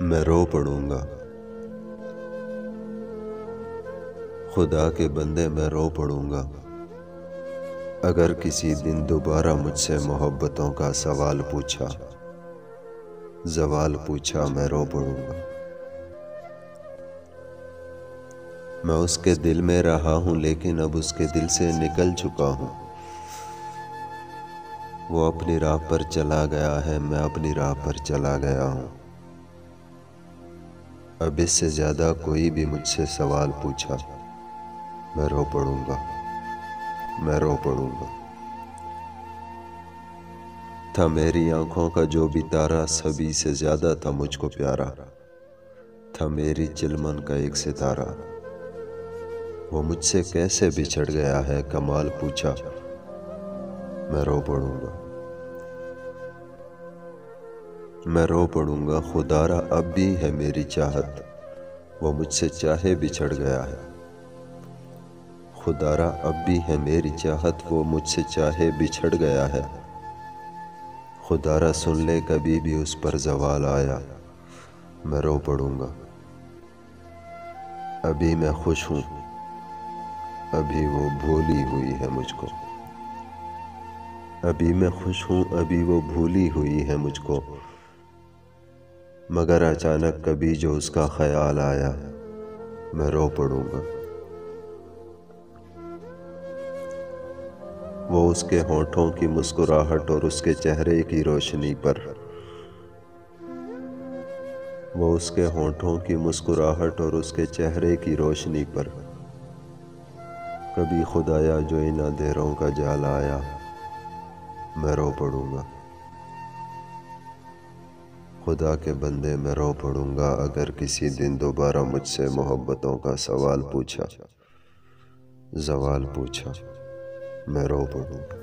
मैं रो पड़ूंगा। खुदा के बंदे मैं रो पड़ूंगा। अगर किसी दिन दोबारा मुझसे मोहब्बतों का सवाल पूछा, ज़वाल पूछा, मैं रो पड़ूंगा। मैं उसके दिल में रहा हूँ, लेकिन अब उसके दिल से निकल चुका हूँ। वो अपनी राह पर चला गया है, मैं अपनी राह पर चला गया हूँ। अब इससे ज़्यादा कोई भी मुझसे सवाल पूछा, मैं रो पड़ूंगा, मैं रो पड़ूंगा। था मेरी आंखों का जो भी तारा, सभी से ज़्यादा था मुझको प्यारा। था मेरी चिलमन का एक सितारा, वो मुझसे कैसे बिछड़ गया है, कमाल पूछा, मैं रो पड़ूंगा। मैं रो पड़ूंगा, खुदारा अब भी है मेरी चाहत, वो मुझसे चाहे बिछड़ गया है। खुदारा अब भी है मेरी चाहत, वो मुझसे चाहे बिछड़ गया है। खुदारा सुन ले कभी भी उस पर ज़वाल आया, मैं रो पड़ूंगा। अभी मैं खुश हूँ, अभी वो भूली हुई है मुझको। अभी मैं खुश हूँ, अभी वो भूली हुई है मुझको। मगर अचानक कभी जो उसका ख्याल आया, मैं रो पड़ूंगा। वो उसके होठों की मुस्कुराहट और उसके चेहरे की रोशनी पर, वो उसके होठों की मुस्कुराहट और उसके चेहरे की रोशनी पर कभी खुदाया जो इन अंधेरों का जाल आया, मैं रो पड़ूंगा। खुदा के बंदे मैं रो पड़ूंगा। अगर किसी दिन दोबारा मुझसे मोहब्बतों का सवाल पूछा, ज़वाल पूछा, मैं रो पड़ूंगा।